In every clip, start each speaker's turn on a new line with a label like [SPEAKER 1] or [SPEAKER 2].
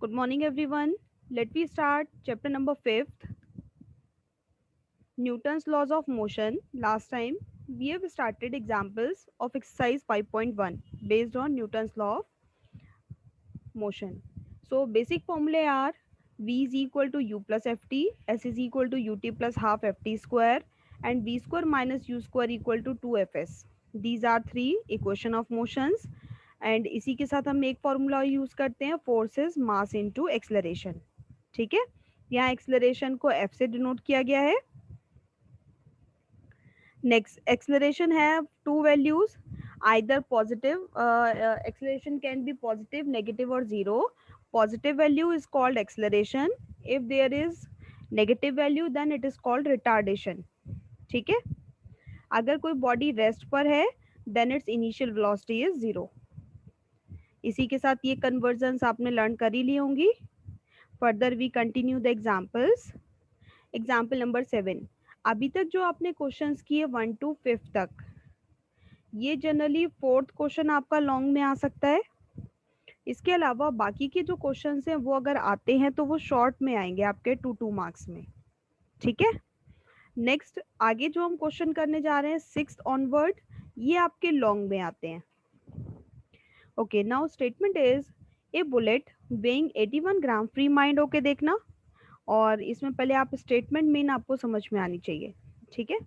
[SPEAKER 1] Good morning, everyone. Let me start chapter number 5th, Newton's laws of motion. Last time we have started examples of exercise 5.1 based on Newton's law of motion. So basic formulae are V is equal to U plus Ft, S is equal to Ut plus half Ft square, and V square minus U square equal to 2Fs. These are three equation of motions. And इसी के साथ हम एक formula use करते हैं, forces मास into acceleration. ठीक है, यहाँ एक्सेलरेशन को एफ से डिनोट किया गया है. नेक्स्ट एक्सेलरेशन है two values, either positive, acceleration can be positive, negative और zero. Positive value is called acceleration. If there is negative value then it is called retardation. ठीक है, अगर कोई बॉडी रेस्ट पर है then its initial velocity is zero. इसी के साथ ये कन्वर्जन्स आपने लर्न कर ही ली होंगी. Further we continue the examples. Example number 7. अभी तक जो आपने क्वेश्चंस किए 1 to 5 तक, ये जनरली फोर्थ क्वेश्चन आपका लॉन्ग में आ सकता है. इसके अलावा बाकी के जो क्वेश्चंस हैं वो अगर आते हैं तो वो शॉर्ट में आएंगे आपके 2 मार्क्स में. ठीक है, नेक्स्ट आगे जो हम क्वेश्चन करने जा रहे हैं 6th ऑनवर्ड, ये आपके लॉन्ग में आते हैं. Okay, now statement is a bullet weighing 81 gram free mind. Okay, देखना, और इसमें पहले आप स्टेटमेंट मेन आपको समझ में आनी चाहिए. ठीक है,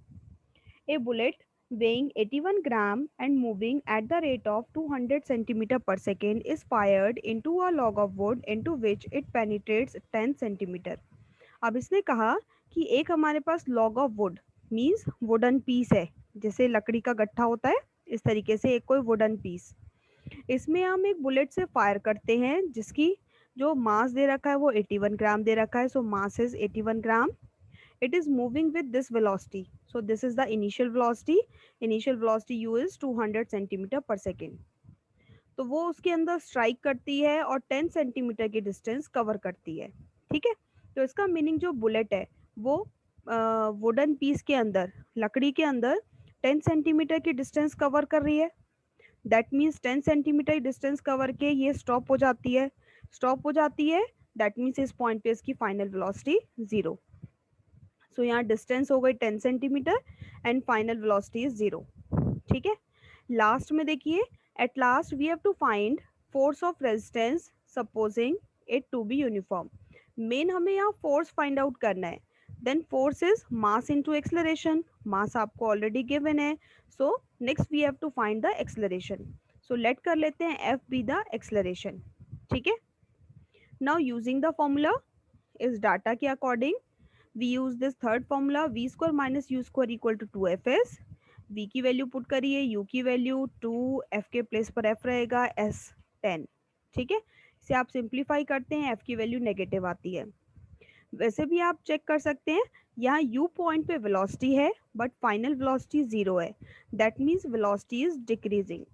[SPEAKER 1] ए bullet weighing 81 gram and moving at the rate of 200 centimeter per second is fired into a log of wood into which it penetrates 10 centimeter. अब इसने कहा कि एक हमारे पास log of wood means wooden piece है, जैसे लकड़ी का गट्ठा होता है इस तरीके से एक कोई वुडन पीस. इसमें हम एक बुलेट से फायर करते हैं जिसकी जो मास दे रखा है वो 81 ग्राम दे रखा है. So mass is 81 gram. It is moving with this velocity. So this is the initial velocity. Initial velocity u is 200 centimeter per second. तो वो उसके अंदर स्ट्राइक करती है और 10 सेंटीमीटर की डिस्टेंस कवर करती है. ठीक है, तो इसका मीनिंग जो बुलेट है वो वुडन पीस के अंदर, लकड़ी के अंदर 10 सेंटीमीटर की डिस्टेंस कवर कर रही है. That means 10 centimetre distance cover के ये स्टॉप हो जाती है. स्टॉप हो जाती है दैट मीन्स इस पॉइंट पे इसकी फाइनल वेलोसिटी जीरो. सो यहाँ डिस्टेंस हो गई 10 centimetre and final velocity is zero. ठीक है, लास्ट में देखिए, at last we have to find force of resistance supposing it to be uniform. Main हमें यहाँ फोर्स फाइंड आउट करना है. Then force is mass into acceleration. Mass आपको already given है. So next we have to find the acceleration. So let कर लेते हैं F be the acceleration. ठीक है, नाउ यूजिंग द फॉर्मूला इस डाटा के according we use this third formula, v square minus u square equal to 2fs. v की value put करिए, u की वैल्यू 2, f के प्लेस पर f रहेगा s 10. ठीक है, इसे आप सिंप्लीफाई करते हैं, f की वैल्यू नेगेटिव आती है. वैसे भी आप चेक कर सकते हैं, यहाँ u पॉइंट पे वेलोसिटी है बट फाइनल वेलोसिटी जीरो है. That means velocity is decreasing.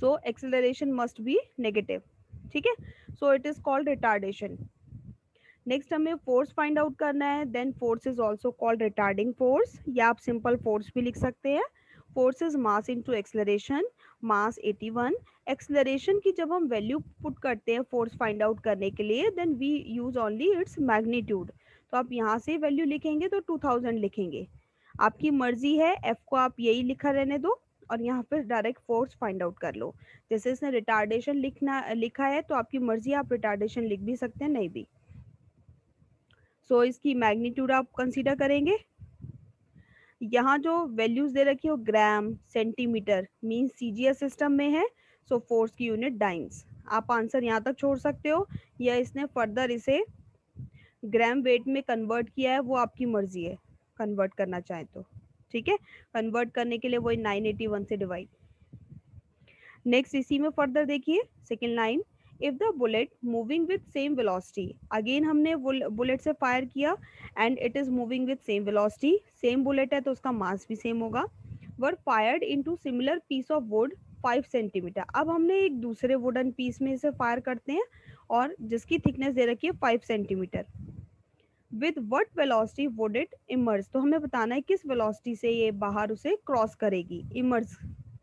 [SPEAKER 1] So acceleration must be negative. ठीक है, so it is called retardation. Next हमें फोर्स फाइंड आउट करना है. Then force is also called retarding force, या आप simple force भी लिख सकते हैं. Force is mass into acceleration. Mass 81. Acceleration की जब हम वैल्यू पुट करते हैं फोर्स फाइंड आउट करने के लिए then we use only its magnitude. तो आप यहाँ से वैल्यू लिखेंगे तो 2000 लिखेंगे. आपकी मर्जी है, एफ को आप यही लिखा रहने दो और यहाँ पर डायरेक्ट फोर्स फाइंड आउट कर लो. जैसे इसने रिटार्डेशन लिखा है तो आपकी मर्जी, आप रिटार्डेशन लिख भी सकते हैं, नहीं भी. सो इसकी मैग्नीट्यूड आप कंसीडर करेंगे. यहाँ जो वैल्यूज दे रखी है वो ग्राम, सेंटीमीटर मीन्स सीजीएस सिस्टम में है. सो फोर्स की यूनिट डाइन्स. आप आंसर यहाँ तक छोड़ सकते हो, या इसने फर्दर इसे ग्राम वेट में कन्वर्ट किया है, वो आपकी मर्जी है कन्वर्ट करना चाहे तो. ठीक है, कन्वर्ट करने के लिए वही 981 से डिवाइड. नेक्स्ट इसी में फर्दर देखिए second line. If the bullet moving with same velocity, again हमने बुलेट से फायर किया and it is moving with same velocity. Same bullet है तो उसका मास भी सेम होगा. Were fired into similar piece of wood 5 centimetre. अब हमने एक दूसरे वुडन पीस में इसे फायर करते हैं और जिसकी थिकनेस दे रखी है 5 centimetre. With what velocity would it emerge. तो हमें बताना है किस वेलोसिटी से ये बाहर उसे क्रॉस करेगी, इमर्ज.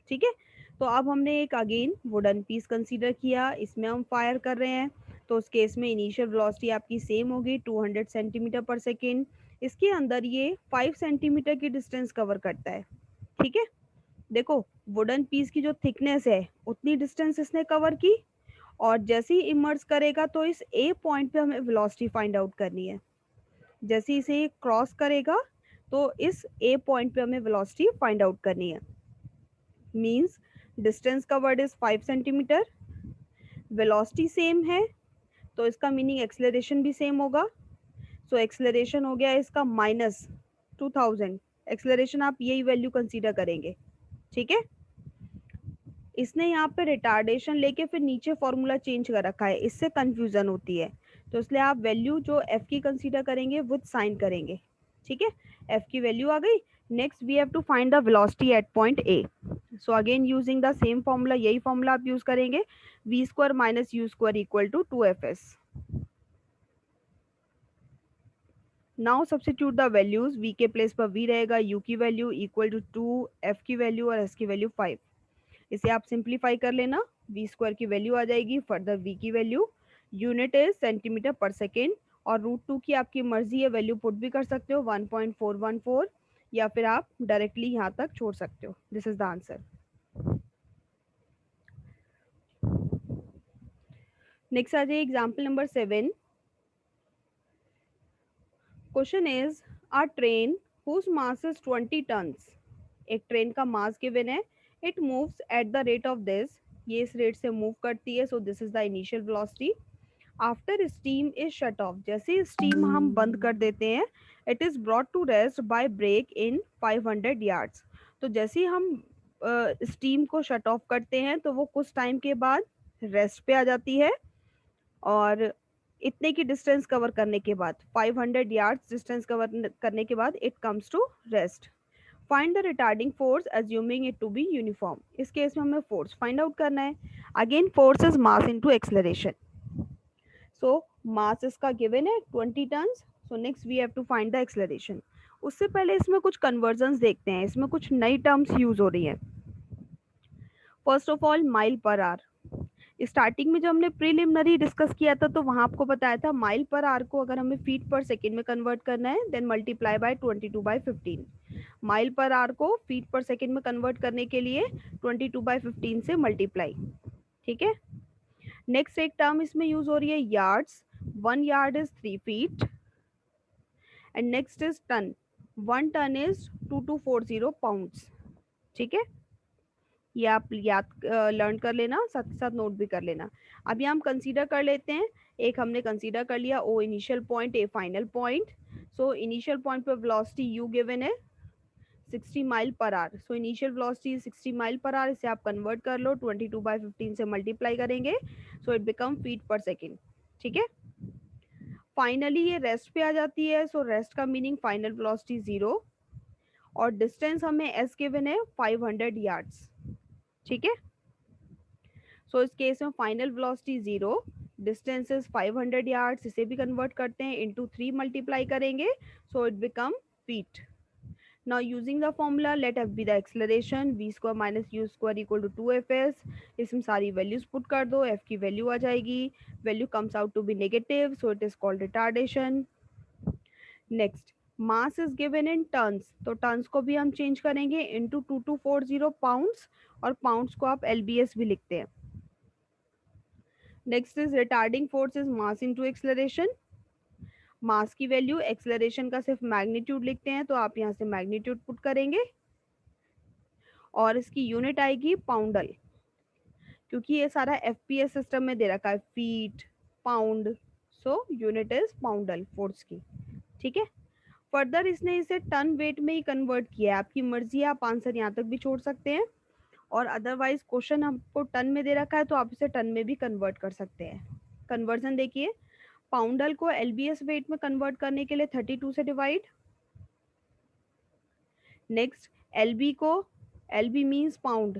[SPEAKER 1] ठीक है, तो अब हमने एक अगेन वुडन पीस कंसीडर किया, इसमें हम फायर कर रहे हैं, तो उस केस में इनिशियल वेलोसिटी आपकी सेम होगी 200 सेंटीमीटर पर सेकेंड। इसके अंदर ये 5 सेंटीमीटर की डिस्टेंस कवर करता है। ठीक है, देखो वुडन पीस की जो थिकनेस है उतनी डिस्टेंस इसने कवर की, और जैसे ही इमर्ज करेगा तो इस ए पॉइंट पे हमें वेलोसिटी फाइंड आउट करनी है। जैसे इसे क्रॉस करेगा तो इस ए पॉइंट पे हमें वेलोसिटी फाइंड आउट करनी है। Means distance covered is 5 centimetre, velocity same है, तो इसका मीनिंग एक्सेलरेशन भी सेम होगा। सो एक्सेलरेशन हो गया इसका -2000। एक्सेलरेशन आप यही वैल्यू कंसीडर करेंगे। ठीक है, इसने यहाँ पे रिटार्डेशन लेके फिर नीचे फॉर्मूला चेंज कर रखा है, इससे कंफ्यूजन होती है, तो इसलिए आप वैल्यू जो एफ की कंसीडर करेंगे विद साइन करेंगे। ठीक है, एफ की वैल्यू आ गई। Next we have to find the velocity at point A. So again using the same formula, यही फॉर्मूला आप यूज करेंगे, v square minus u square equal to 2fs। Now substitute the values, v के प्लेस पर v रहेगा, u की value equal to 2, f की value और s की वैल्यू 5। इसे आप सिंप्लीफाई कर लेना, वी स्क्वायर की वैल्यू आ जाएगी, फर्दर वी की वैल्यू, यूनिट इज सेंटीमीटर पर सेकेंड, और √2 की आपकी मर्जी है, वैल्यू पुट भी कर सकते हो 1.414, या फिर आप डायरेक्टली यहाँ तक छोड़ सकते हो। This is the answer. Next आ जाइए example number 7। Question is a train whose mass is 20 tons. एक ट्रेन का मास गिवन है, it moves at the rate of this, ये इस रेट से मूव करती है, so this is the initial velocity. After steam is shut off, जैसे steam हम बंद कर देते हैं, it is brought to rest by brake in 500 yards. तो जैसे ही हम स्टीम को शट ऑफ करते हैं तो वो कुछ टाइम के बाद रेस्ट पे आ जाती है, और इतने की डिस्टेंस कवर करने के बाद 500 यार्ड्स डिस्टेंस कवर करने के बाद it comes to rest. Find the retarding force assuming it to be uniform. इस केस में हमें फोर्स फाइंड आउट करना है। Again force is mass into acceleration. So mass इसका गिवन है 20 tons, so next we have to find the acceleration. उससे पहले इसमें कुछ कन्वर्जन्स देखते हैं, इसमें कुछ नई टर्म्स यूज हो रही हैं। First of all mile per hour. Starting में जब हमने प्रीलिमिनरी डिस्कस किया था तो वहां आपको बताया था माइल पर आवर को अगर हमें फीट पर सेकेंड में कन्वर्ट करना है देन मल्टीप्लाई बाय 22/15। माइल पर आवर को फीट पर सेकेंड में कन्वर्ट करने के लिए 22/15 से मल्टीप्लाई। ठीक है, नेक्स्ट एक टर्म इसमें यूज हो रही है yards. 1 yard is 3 feet, and next is ton. 1 ton is 2240 pounds. ठीक है, ये आप याद लर्न कर लेना, साथ ही साथ नोट भी कर लेना। अभी हम कंसीडर कर लेते हैं, एक हमने कंसीडर कर लिया O initial point, A final point. So initial point पर वेलोसिटी यू गिवन है 60 माइल पर hour, so initial velocity 60 mile पर आवर, इसे आप कन्वर्ट कर लो 22/15 से मल्टीप्लाई करेंगे, सो इट बिकम फीट पर सेकेंड। ठीक है, फाइनली ये रेस्ट पे आ जाती है, सो रेस्ट का मीनिंग फाइनल वेलोसिटी 0, और डिस्टेंस हमें एस गिवन है 500 यार्ड्स। ठीक है, सो इस केस में final velocity 0, distance is 500 yards, इसे भी कन्वर्ट करते हैं इनटू 3 मल्टीप्लाई करेंगे, so it become feet. Now using the formula, let f be the acceleration, v square minus u square equal to 2fs। इसमें सारी वैल्यूज पुट कर दो, f की वैल्यू आ जाएगी, value comes out to be negative, so it is called retardation. Next mass is given in tons, तो tons को भी हम चेंज करेंगे इनटू 2240 पाउंड्स, और पाउंड्स को आप lbs भी लिखते हैं। Next is retarding force is mass into acceleration. Mass की वैल्यू, एक्सेलरेशन का सिर्फ मैग्नीट्यूड लिखते हैं, तो आप यहाँ से मैग्नीट्यूड पुट करेंगे, और इसकी यूनिट आएगी पाउंडल, क्योंकि ये सारा एफपीएस सिस्टम में दे रखा है, feet pound, so unit is poundal force की। ठीक है, फर्दर इसने इसे टन वेट में ही कन्वर्ट किया है, आपकी मर्जी है, आप आंसर यहाँ तक भी छोड़ सकते हैं, और अदरवाइज क्वेश्चन आपको टन में दे रखा है तो आप इसे टन में भी कन्वर्ट कर सकते हैं। कन्वर्जन देखिए, पाउंडल को एलबीएस वेट में कन्वर्ट करने के लिए 32 से डिवाइड, नेक्स्ट एलबी को, एलबी मीन्स पाउंड,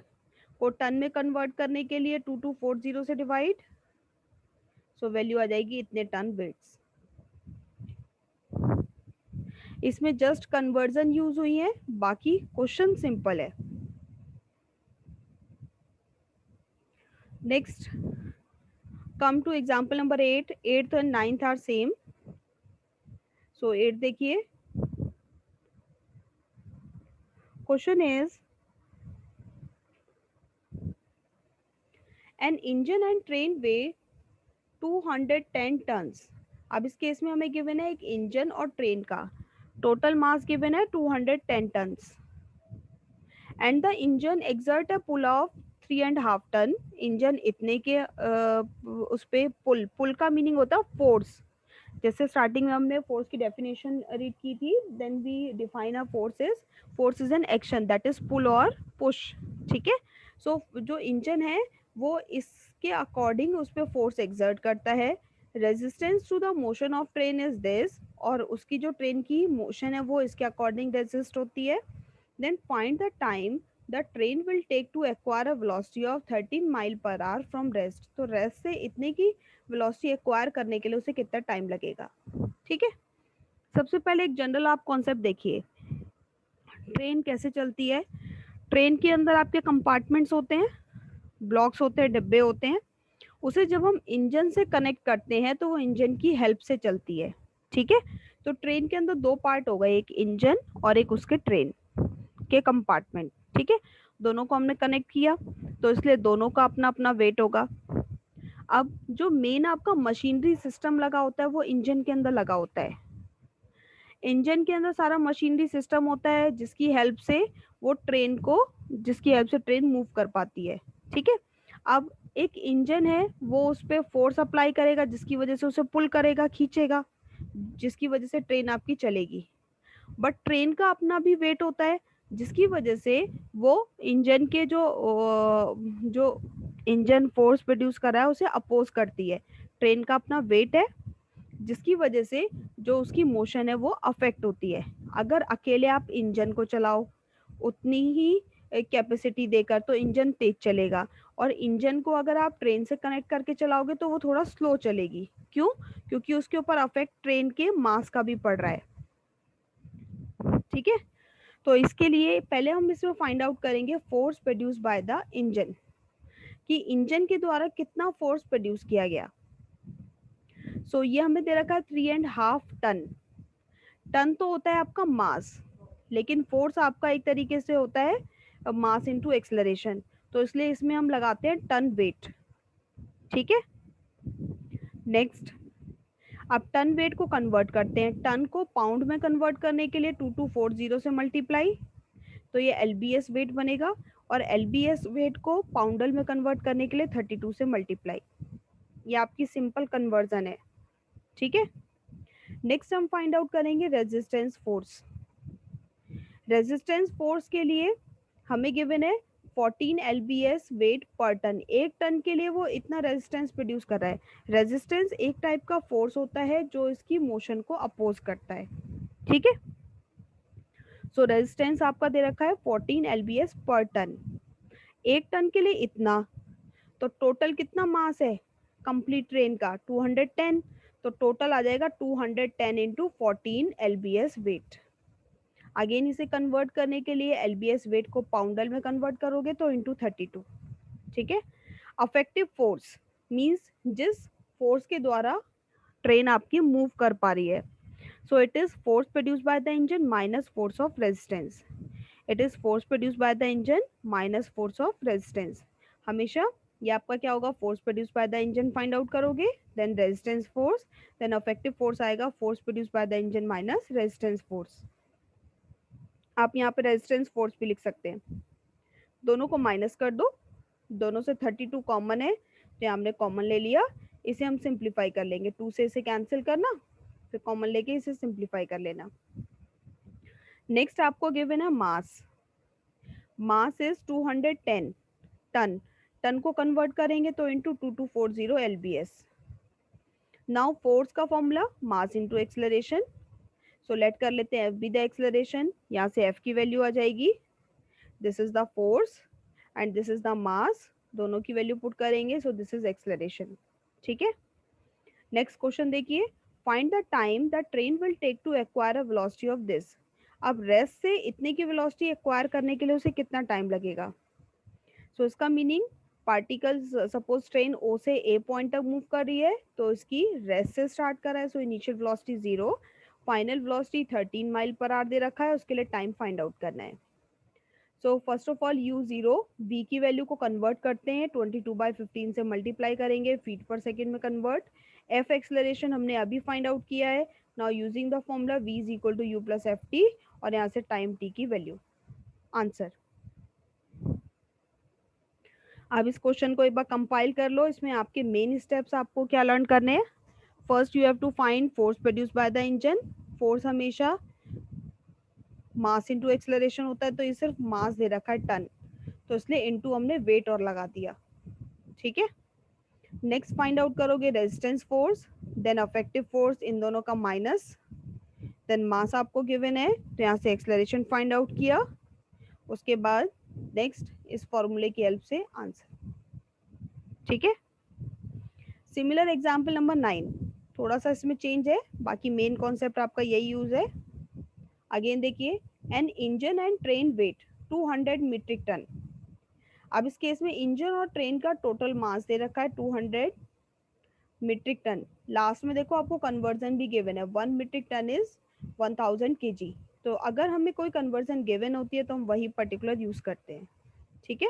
[SPEAKER 1] को टन में कन्वर्ट करने के लिए 2240 से डिवाइड, सो वैल्यू आ जाएगी इतने टन वेट्स। इसमें जस्ट कन्वर्जन यूज हुई है, बाकी क्वेश्चन सिंपल है। Next come to example number 8. 8th and 9th are same. So 8 देखिए. Question is an engine and train weigh 210 tons. अब इस केस में हमें गिवन है एक इंजन और ट्रेन का टोटल मास गिवन है 210 tons. And the engine exert a pull of 3.5 ton. Engine इतने के उस पे पुल का मीनिंग होता है फोर्स. जैसे स्टार्टिंग में हमने फोर्स की डेफिनेशन रीड की थी. Then we define a force is an action that is pull और पुश. ठीक है. सो जो इंजन है वो इसके अकॉर्डिंग उस पर फोर्स एक्सर्ट करता है. Resistance to the motion of train is this. और उसकी जो ट्रेन की मोशन है वो इसके अकॉर्डिंग रेजिस्ट होती है. Then find the time the train will take to acquire a velocity of 13 mile पर आवर फ्रॉम रेस्ट. तो रेस्ट से इतने की वेलोसिटी एक्वायर करने के लिए उसे कितना टाइम लगेगा. ठीक है. सबसे पहले एक जनरल आप कॉन्सेप्ट देखिए. ट्रेन कैसे चलती है. ट्रेन के अंदर आपके कंपार्टमेंट्स होते हैं, ब्लॉक्स होते हैं, डिब्बे होते हैं. उसे जब हम इंजन से कनेक्ट करते हैं तो वो इंजन की हेल्प से चलती है. ठीक है. तो ट्रेन के अंदर दो पार्ट हो गए, एक इंजन और एक उसके ट्रेन के कंपार्टमेंट. ठीक है. दोनों को हमने कनेक्ट किया तो इसलिए दोनों का अपना अपना वेट होगा. अब जो मेन आपका मशीनरी सिस्टम लगा होता है वो इंजन के अंदर लगा होता है. इंजन के अंदर सारा मशीनरी सिस्टम होता है जिसकी हेल्प से वो ट्रेन को जिसकी हेल्प से ट्रेन मूव कर पाती है. ठीक है. अब एक इंजन है वो उस पर फोर्स अप्लाई करेगा जिसकी वजह से उसे पुल करेगा, खींचेगा, जिसकी वजह से ट्रेन आपकी चलेगी. बट ट्रेन का अपना भी वेट होता है जिसकी वजह से वो इंजन के जो इंजन फोर्स प्रोड्यूस कर रहा है उसे अपोज करती है. ट्रेन का अपना वेट है जिसकी वजह से जो उसकी मोशन है वो अफेक्ट होती है. अगर अकेले आप इंजन को चलाओ उतनी ही कैपेसिटी देकर तो इंजन तेज चलेगा. और इंजन को अगर आप ट्रेन से कनेक्ट करके चलाओगे तो वो थोड़ा स्लो चलेगी. क्यों? क्योंकि उसके ऊपर अफेक्ट ट्रेन के मास का भी पड़ रहा है. ठीक है. तो इसके लिए पहले हम इसमें फाइंड आउट करेंगे force produce by the engine, कि इंजन के द्वारा कितना फोर्स प्रोड्यूस किया गया. सो ये हमें दे रखा है 3.5 टन. टन तो होता है आपका मास, लेकिन फोर्स आपका एक तरीके से होता है मास इनटू एक्सेलरेशन. तो इसलिए इसमें हम लगाते हैं टन वेट. ठीक है. नेक्स्ट अब टन वेट को कन्वर्ट करते हैं. टन को पाउंड में कन्वर्ट करने के लिए 2240 से मल्टीप्लाई, तो ये एलबीएस वेट बनेगा. और एलबीएस वेट को पाउंडल में कन्वर्ट करने के लिए 32 से मल्टीप्लाई. ये आपकी सिंपल कन्वर्जन है. ठीक है. नेक्स्ट हम फाइंड आउट करेंगे रेजिस्टेंस फोर्स. रेजिस्टेंस फोर्स के लिए हमें गिवन है 14 एलबीएस वेट पर टन. एक टन के लिए वो इतना रेजिस्टेंस प्रोड्यूस कर रहा है. रेजिस्टेंस एक टाइप का फोर्स होता है जो इसकी मोशन को अपोज करता है. ठीक है. सो रेजिस्टेंस आपका दे रखा है 14 एलबीएस पर टन. एक टन के लिए इतना, तो टोटल कितना मास है कंप्लीट ट्रेन का 210. तो टोटल आ जाएगा 210 इंटू 14 एलबीएस वेट. अगेन इसे कन्वर्ट करने के लिए एलबीएस वेट को पाउंडल में कन्वर्ट करोगे तो इंटू 32. ठीक है. अफेक्टिव फोर्स मीन्स जिस फोर्स के द्वारा ट्रेन आपकी मूव कर पा रही है. So it is force produce by the engine minus force of resistance. It is force produce by the engine minus force of resistance. हमेशा ये आपका क्या होगा, force produce by the engine find out करोगे, then resistance force, then effective force आएगा force produce by the engine minus resistance force. आप यहाँ पे रेजिस्टेंस फोर्स भी लिख सकते हैं. दोनों को माइनस कर दो, दोनों से 32 कॉमन है तो यहाँ हमने कॉमन ले लिया. इसे हम सिंप्लीफाई कर लेंगे, 2 से इसे कैंसिल करना, फिर कॉमन लेके इसे सिंप्लीफाई कर लेना. नेक्स्ट आपको गिवन है mass. Mass is 210 ton. Ton को कन्वर्ट करेंगे तो इंटू 2240 एलबीएस. नाउ फोर्स का formula mass into acceleration. So let कर लेते हैं एफ बी द एक्सेलरेशन. यहाँ से एफ की वैल्यू आ जाएगी, this is the force and this is the mass. दोनों की वैल्यू पुट करेंगे, सो दिस इज एक्सेलरेशन. ठीक है. नेक्स्ट क्वेश्चन देखिए. Find the time the train will take to acquire a velocity of this. अब रेस्ट से इतने की वेलोसिटी एक्वायर करने के लिए उसे कितना टाइम लगेगा. सो इसका मीनिंग पार्टिकल्स सपोज ट्रेन ओ से ए पॉइंट तक मूव कर रही है तो इसकी रेस्ट से स्टार्ट कर रहा है, so initial velocity 0, final velocity 13 mile पर आवर दे रखा है, उसके लिए टाइम फाइंड आउट करना है। So first of all U zero B की वैल्यू को कन्वर्ट करते हैं, 22/15 से मल्टीप्लाई करेंगे, फीट पर सेकेंड में कन्वर्ट। एफ एक्सलरेशन हमने अभी फाइंड आउट किया है। Now using the formula v is equal to u plus f t, और यहाँ से टाइम t की वैल्यू। आंसर। अब इस क्वेश्चन को एक बार कंपाइल कर लो। इसमें आपके मेन स्टेप्स आपको क्या लर्न करने हैं। First you have to find force produce by the engine. Force हमेशा मास इनटू एक्सेलरेशन होता है, तो ये सिर्फ मास दे रखा है टन, तो इसलिए इनटू हमने वेट और लगा दिया। ठीक है। नेक्स्ट फाइंड आउट करोगे resistance force, then effective force, इन दोनों का माइनस, देन मास आपको गिवन है तो यहाँ से एक्सेलरेशन फाइंड आउट किया। उसके बाद नेक्स्ट इस फॉर्मूले की हेल्प से आंसर। ठीक है। सिमिलर एग्जाम्पल नंबर 9, थोड़ा सा इसमें चेंज है, बाकी मेन कॉन्सेप्ट आपका यही यूज है। अगेन देखिए, an engine and train weight 200 metric ton. अब इस केस में इंजन और ट्रेन का टोटल मास दे रखा है 200 मीट्रिक टन। लास्ट में देखो आपको कन्वर्जन भी गिवन है, 1 मीट्रिक टन इज 1000 kg। तो अगर हमें कोई कन्वर्जन गिवन होती है तो हम वही पर्टिकुलर यूज करते हैं। ठीक है।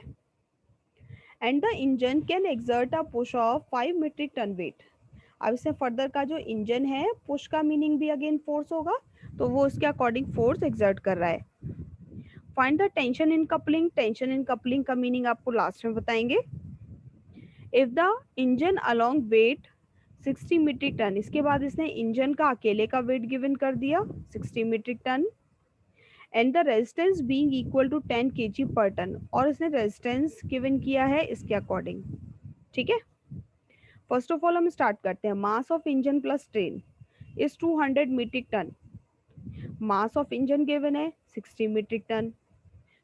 [SPEAKER 1] And the engine can exert a push of 5 metric ton weight. अब इससे फर्दर का जो इंजन है, पुश का मीनिंग भी अगेन फोर्स होगा, तो वो उसके अकॉर्डिंग फोर्स एक्सर्ट कर रहा है। Find the tension in coupling. Tension in coupling का मीनिंग आपको लास्ट में बताएंगे। If the engine along weight 60 metric ton, इसके बाद इसने इंजन का अकेले का वेट गिवन कर दिया 60 metric ton, and the resistance being equal to 10 kg per ton, और इसने रेजिस्टेंस गिवन किया है इसके अकॉर्डिंग। ठीक है। फर्स्ट ऑफ ऑल हम स्टार्ट करते हैं। Mass of engine plus train is 200 metric ton. Mass of engine given है 60 मीट्रिक टन,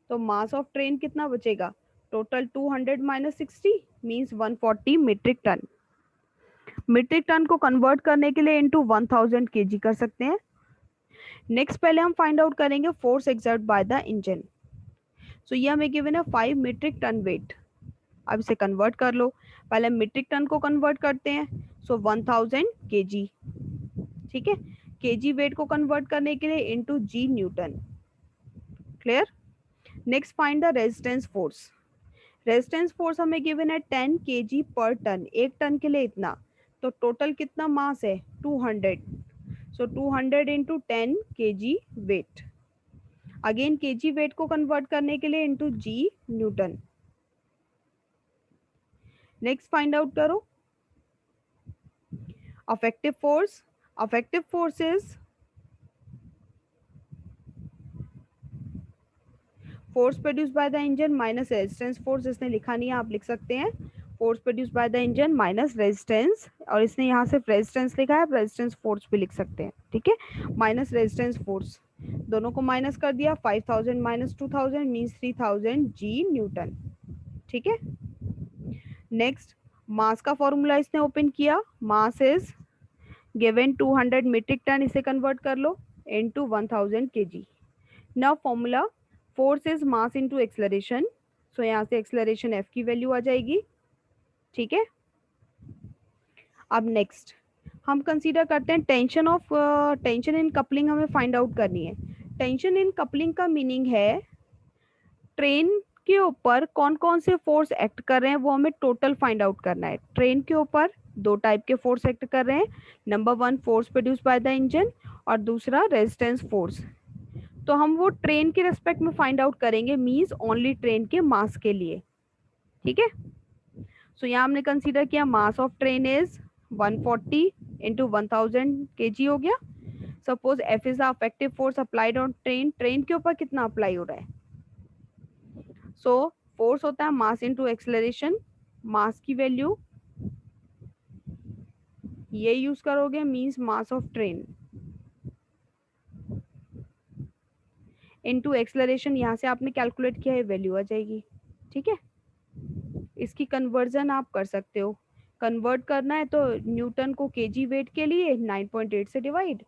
[SPEAKER 1] तो मास ऑफ ट्रेन कितना बचेगा, total 200 minus 60 means 140 metric ton. Metric ton को कन्वर्ट करने के लिए इनटू 1000 kg कर सकते हैं। नेक्स्ट पहले हम फाइंड आउट करेंगे force exert by the engine. So ये हमें गिवन है 5 मीट्रिक टन वेट। अब इसे कन्वर्ट कर लो, पहले मीट्रिक टन को कन्वर्ट करते हैं, सो 1000 kg। ठीक है। kg वेट को कन्वर्ट करने के लिए into g Newton. Clear. Next find the resistance force. Resistance force हमें गिवन है 10 kg पर टन, एक टन के लिए इतना, तो टोटल कितना मास है 200, सो 200 into 10 kg weight. Again kg weight को कन्वर्ट करने के लिए into g newton. Next find out करो effective force. Effective force is force produce by the engine minus resistance force. इसने लिखा नहीं है, आप लिख सकते हैं force produce by the engine minus resistance, और इसने यहाँ सिर्फ रेजिस्टेंस लिखा है, आप रेजिस्टेंस फोर्स भी लिख सकते हैं। ठीक है। माइनस रेजिस्टेंस फोर्स, दोनों को माइनस कर दिया, 5000 माइनस 2000 मीन्स 3000 जी न्यूटन। ठीक है। नेक्स्ट मास का फॉर्मूला इसने ओपन किया, mass is given 200 metric ton, इसे कन्वर्ट कर लो into 1000 kg। Now formula force is mass into acceleration, so यहाँ से एक्सेलरेशन एफ की वैल्यू आ जाएगी। ठीक है। अब नेक्स्ट हम कंसीडर करते हैं tension of tension in coupling हमें फाइंड आउट करनी है। टेंशन इन कपलिंग का मीनिंग है ट्रेन के ऊपर कौन कौन से फोर्स एक्ट कर रहे हैं, वो हमें टोटल फाइंड आउट करना है। ट्रेन के ऊपर दो टाइप के फोर्स एक्ट कर रहे हैं, number 1 force produce by the engine, और दूसरा रेजिस्टेंस फोर्स। तो हम वो ट्रेन के रेस्पेक्ट में फाइंड आउट करेंगे, मींस ओनली ट्रेन के मास के लिए। ठीक है। सो यहाँ हमने कंसीडर किया mass of train is 140 into 1000 kg हो गया। Suppose F is the affective force applied on train, train के ऊपर कितना अप्लाई हो रहा है, सो फोर्स होता है मास इनटू एक्सेलरेशन, मास की वैल्यू ये यूज करोगे means mass of train into acceleration, यहाँ से आपने कैलकुलेट किया है वैल्यू आ जाएगी। ठीक है। इसकी कन्वर्जन आप कर सकते हो, कन्वर्ट करना है तो न्यूटन को केजी वेट के लिए 9.8 से डिवाइड,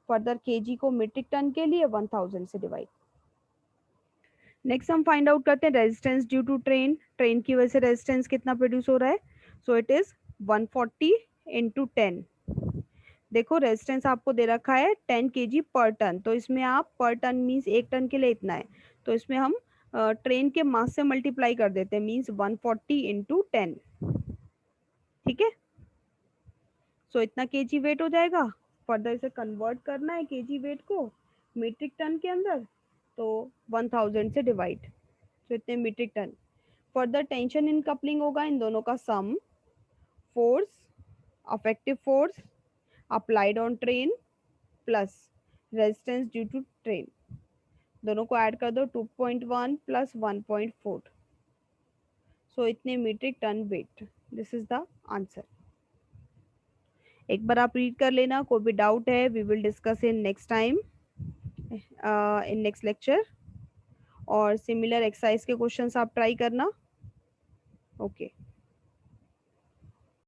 [SPEAKER 1] फर्दर केजी को मीट्रिक टन के लिए 1000 से डिवाइड। नेक्स्ट हम फाइंड आउट करते हैं resistance due to train, train की वजह से रेजिस्टेंस कितना प्रोड्यूस हो रहा है. So it is 140 into 10. देखो रेजिस्टेंस आपको दे रखा है 10 kg पर टन, तो इसमें आप पर टन मीन्स एक टन के लिए इतना है, तो इसमें हम ट्रेन के मास से मल्टीप्लाई कर देते हैं, मीन्स 140 इंटू 10. ठीक है, सो इतना केजी वेट हो जाएगा. फर्दर इसे कन्वर्ट करना है केजी वेट को मीट्रिक टन के अंदर, तो 1000 से डिवाइड, तो इतने metric ton. Further tension in coupling होगा इन दोनों का sum, force, effective force applied on train plus resistance due to train, दोनों को ऐड कर दो 2.1 प्लस 1.4, सो इतने metric ton weight. This is the answer. एक बार आप रीड कर लेना, कोई भी डाउट है we will discuss in next time, in next lecture. और सिमिलर एक्सरसाइज के क्वेश्चंस आप ट्राई करना. ओके.